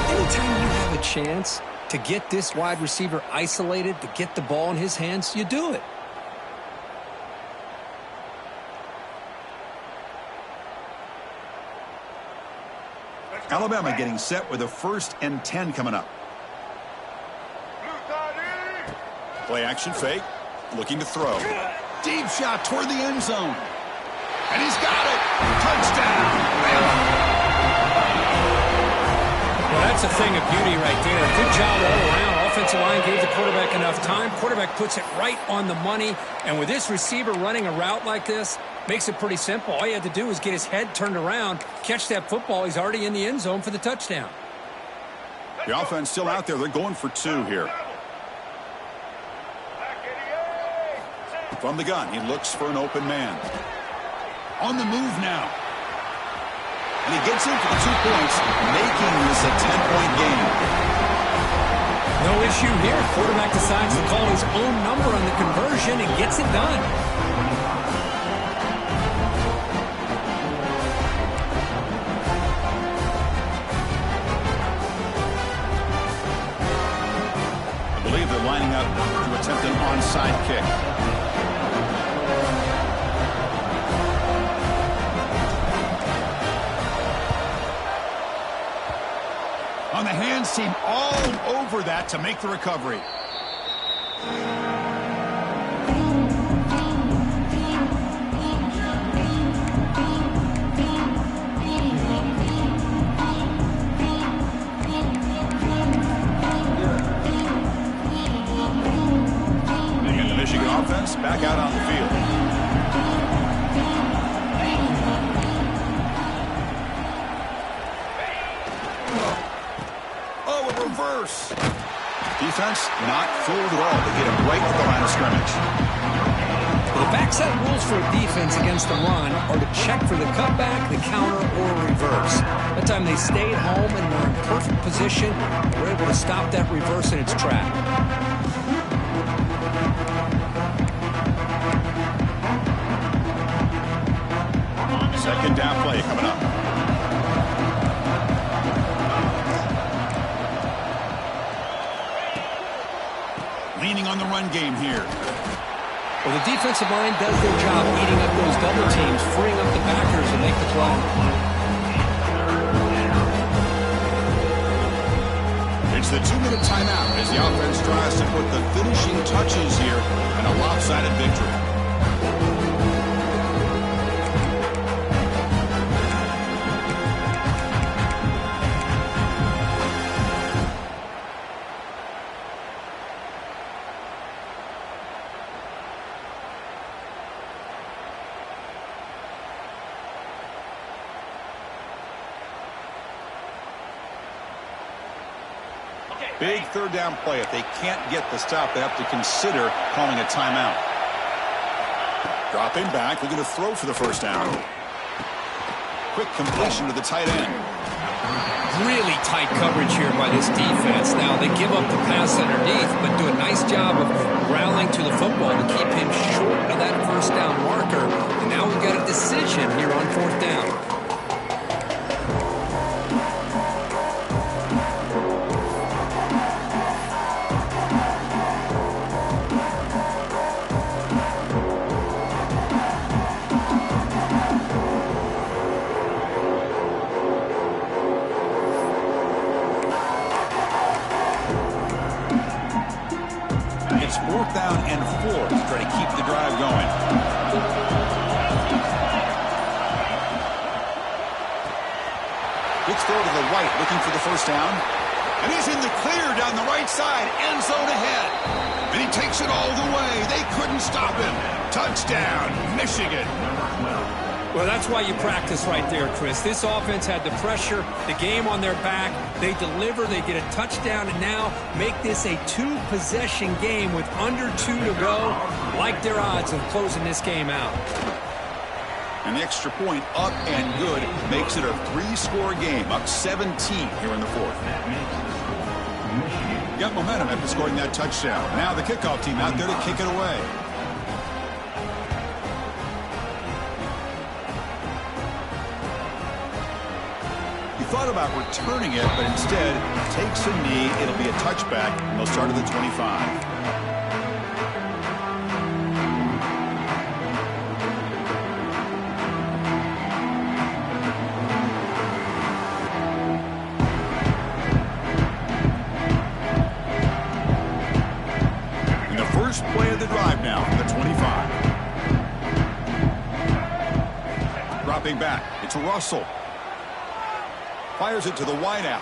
Anytime you have a chance to get this wide receiver isolated, to get the ball in his hands, you do it. Alabama getting set with a 1st and 10 coming up. Play action fake. Looking to throw. Deep shot toward the end zone. And he's got it. Touchdown. Well, that's a thing of beauty right there. Good job all around. Offensive line gave the quarterback enough time. Quarterback puts it right on the money. And with this receiver running a route like this, makes it pretty simple. All you had to do is get his head turned around, catch that football. He's already in the end zone for the touchdown. The offense still out there. They're going for 2 here. From the gun, he looks for an open man. On the move now. And he gets in for the 2 points, making this a 10-point game. No issue here. Quarterback decides to call his own number on the conversion and gets it done. I believe they're lining up to attempt an onside kick. On the hands team, all over that to make the recovery. And the Michigan offense back out on the field. Reverse. Defense not fooled at all. They get him right at the line of scrimmage. Well, the backside rules for a defense against the run are to check for the cutback, the counter, or reverse. That time they stayed home and were in perfect position. They were able to stop that reverse in its track. Second down play coming up. Leaning on the run game here. Well, the defensive line does their job eating up those double teams, freeing up the backers to make the play. It's the 2-minute timeout as the offense tries to put the finishing touches here in a lopsided victory. Big third down play. If they can't get the stop, they have to consider calling a timeout. Dropping back, looking to throw for the first down. Quick completion to the tight end. Really tight coverage here by this defense. Now, they give up the pass underneath, but do a nice job of rallying to the football to keep him short of that first down marker. And now we've got a decision here on fourth down. Fourth down and 4 to try to keep the drive going. Quick throw to the right, looking for the first down. And he's in the clear down the right side, end zone ahead. And he takes it all the way. They couldn't stop him. Touchdown, Michigan. Well, that's why you practice right there, Chris. This offense had the pressure, the game on their back. They deliver, they get a touchdown, and now make this a 2-possession game with under 2 to go. Like their odds of closing this game out. An extra point up and good makes it a 3-score game, up 17 here in the fourth. Got momentum after scoring that touchdown. Now the kickoff team out there to kick it away. Thought about returning it, but instead takes a knee. It'll be a touchback, and they'll start at the 25. And the first play of the drive now from the 25. Dropping back, it's Russell. Fires it to the wideout.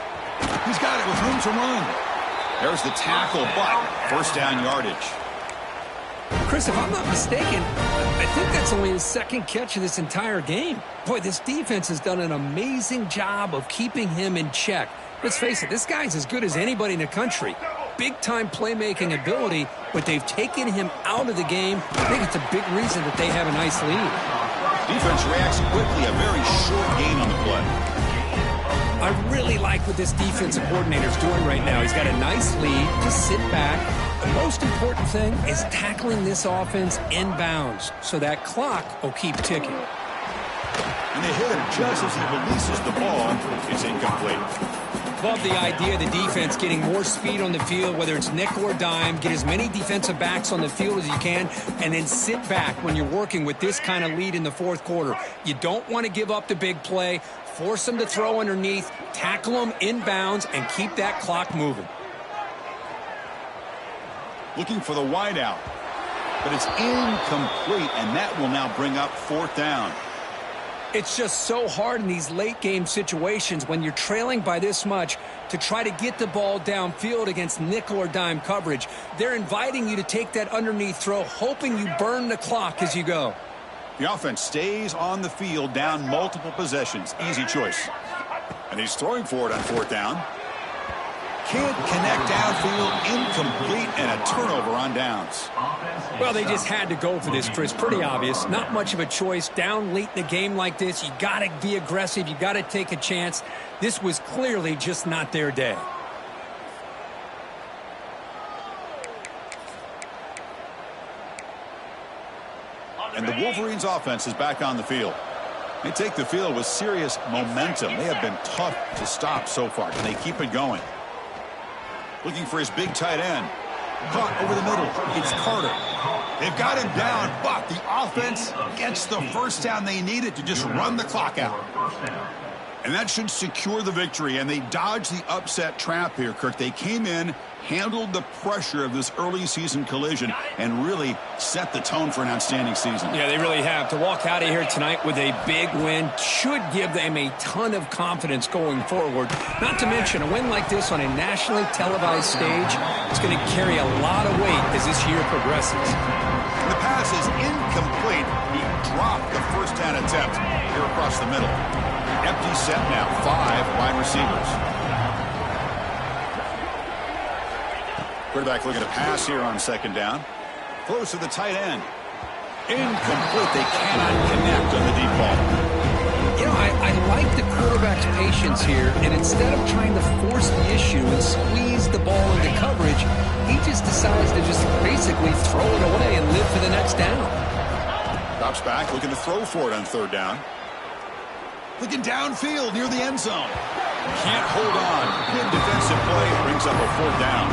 He's got it with room to run. There's the tackle, but first down yardage. Chris, if I'm not mistaken, I think that's only his second catch of this entire game. Boy, this defense has done an amazing job of keeping him in check. Let's face it, this guy's as good as anybody in the country. Big-time playmaking ability, but they've taken him out of the game. I think it's a big reason that they have a nice lead. Defense reacts quickly, a very short gain on the play. I really like what this defensive coordinator's doing right now. He's got a nice lead. Just sit back. The most important thing is tackling this offense inbounds so that clock will keep ticking. And they hit it just as he releases the ball. It's incomplete. Love the idea of the defense getting more speed on the field, whether it's nickel or dime. Get as many defensive backs on the field as you can, and then sit back when you're working with this kind of lead in the fourth quarter. You don't want to give up the big play. Force them to throw underneath, tackle them inbounds, and keep that clock moving. Looking for the wideout, but it's incomplete, and that will now bring up fourth down. It's just so hard in these late-game situations when you're trailing by this much to try to get the ball downfield against nickel or dime coverage. They're inviting you to take that underneath throw, hoping you burn the clock as you go. The offense stays on the field, down multiple possessions. Easy choice. And he's throwing for it on fourth down. Can't connect downfield, incomplete, and a turnover on downs. Well, they just had to go for this, Chris. Pretty obvious. Not much of a choice. Down late in the game like this, you got to be aggressive. You got to take a chance. This was clearly just not their day. And the Wolverines' offense is back on the field. They take the field with serious momentum. They have been tough to stop so far. Can they keep it going? Looking for his big tight end. Caught over the middle. It's Carter. They've got him down, but the offense gets the first down they needed to just run the clock out. And that should secure the victory, and they dodged the upset trap here, Kirk. They came in, handled the pressure of this early season collision, and really set the tone for an outstanding season. Yeah, they really have. To walk out of here tonight with a big win should give them a ton of confidence going forward. Not to mention, a win like this on a nationally televised stage, it's going to carry a lot of weight as this year progresses. The pass is incomplete. He dropped the first down attempt here across the middle. Empty set now, 5 wide receivers. Quarterback looking to pass here on second down. Throws to the tight end. Incomplete. They cannot connect on the deep ball. You know, I like the quarterback's patience here, and instead of trying to force the issue and squeeze the ball into coverage, he just decides to just basically throw it away and live for the next down. Drops back, looking to throw for it on third down. Looking downfield near the end zone. Can't hold on. Good defensive play. Brings up a fourth down.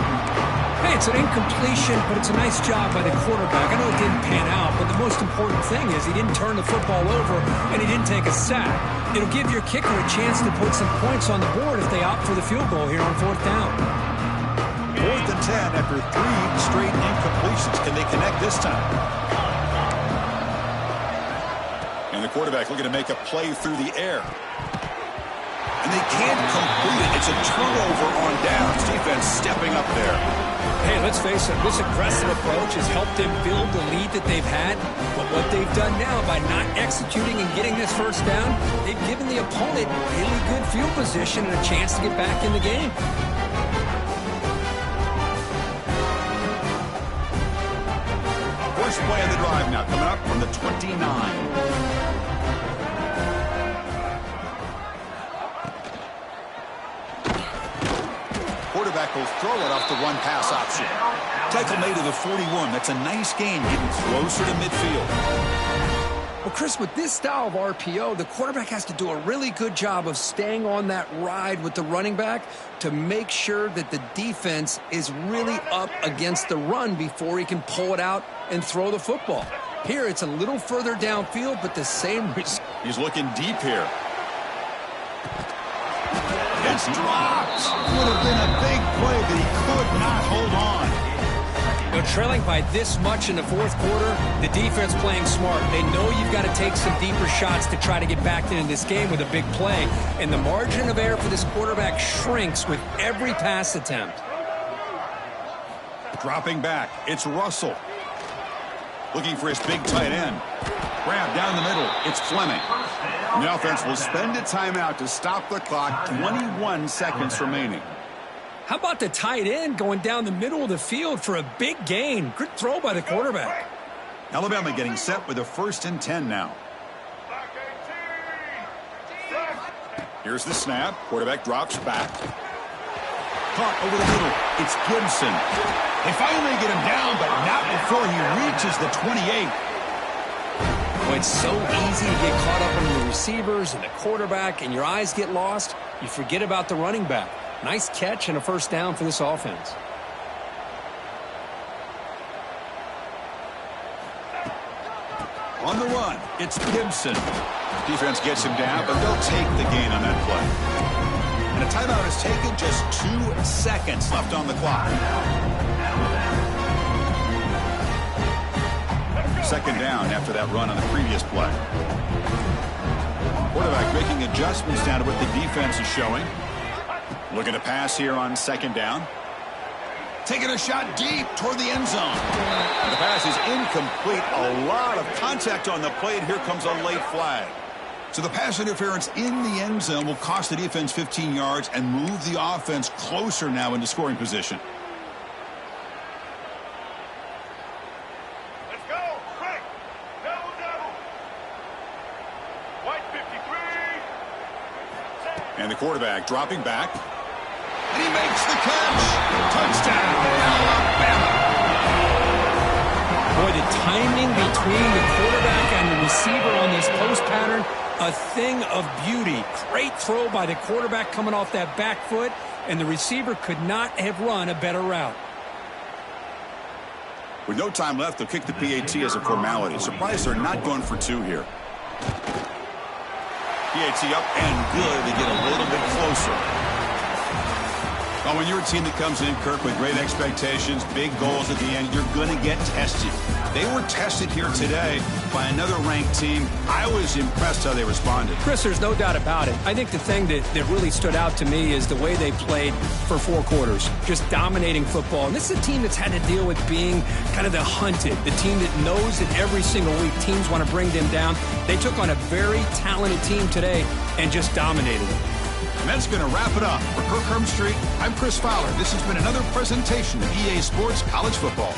Hey, it's an incompletion, but it's a nice job by the quarterback. I know it didn't pan out, but the most important thing is he didn't turn the football over and he didn't take a sack. It'll give your kicker a chance to put some points on the board if they opt for the field goal here on fourth down. 4th and 10 after 3 straight incompletions. Can they connect this time? And the quarterback looking to make a play through the air. And they can't complete it. It's a turnover on downs. Defense stepping up there. Hey, let's face it, this aggressive approach has helped them build the lead that they've had. But what they've done now by not executing and getting this first down, they've given the opponent really good field position and a chance to get back in the game. First play of the drive now coming up from the 29. Quarterback will throw it off the run-pass option. Tackle made to the 41. That's a nice gain, getting closer to midfield. Well, Chris, with this style of RPO, the quarterback has to do a really good job of staying on that ride with the running back to make sure that the defense is really up against the run before he can pull it out and throw the football. Here, it's a little further downfield, but the same... He's looking deep here. It's dropped. Would have been a big play, but he could not hold on. They're trailing by this much in the fourth quarter. The defense playing smart. They know you've got to take some deeper shots to try to get back into this game with a big play. And the margin of error for this quarterback shrinks with every pass attempt. Dropping back. It's Russell. Looking for his big tight end. Grab down the middle. It's Fleming. And the offense will spend a timeout to stop the clock. 21 seconds remaining. How about the tight end going down the middle of the field for a big gain? Good throw by the quarterback. Alabama getting set with a 1st and 10 now. Here's the snap. Quarterback drops back. Caught over the middle. It's Gibson. They finally get him down, but not before he reaches the 28. Well, it's so easy to get caught up in the receivers and the quarterback, and your eyes get lost. You forget about the running back. Nice catch and a first down for this offense. On the run, it's Gibson. Defense gets him down, but they'll take the gain on that play. And a timeout is taken, just 2 seconds left on the clock. Second down after that run on the previous play. Quarterback making adjustments down to what the defense is showing. Looking to pass here on second down. Taking a shot deep toward the end zone. The pass is incomplete. A lot of contact on the play, and here comes a late flag. So the pass interference in the end zone will cost the defense 15 yards and move the offense closer now into scoring position. Let's go, quick, double. White 53. And the quarterback dropping back. And he makes the catch. Touchdown, Alabama. Boy, the timing between the quarterback and the receiver on this post pattern, a thing of beauty. Great throw by the quarterback coming off that back foot, and the receiver could not have run a better route. With no time left, they'll kick the PAT as a formality. Surprised they're not going for 2 here. PAT up and good to get a little bit closer. Well, when you're a team that comes in, Kirk, with great expectations, big goals at the end, you're going to get tested. They were tested here today by another ranked team. I was impressed how they responded. Chris, there's no doubt about it. I think the thing that really stood out to me is the way they played for 4 quarters, just dominating football. And this is a team that's had to deal with being kind of the hunted, the team that knows that every single week teams want to bring them down. They took on a very talented team today and just dominated them. And that's going to wrap it up. For Kirk Street, I'm Chris Fowler. This has been another presentation of EA Sports College Football.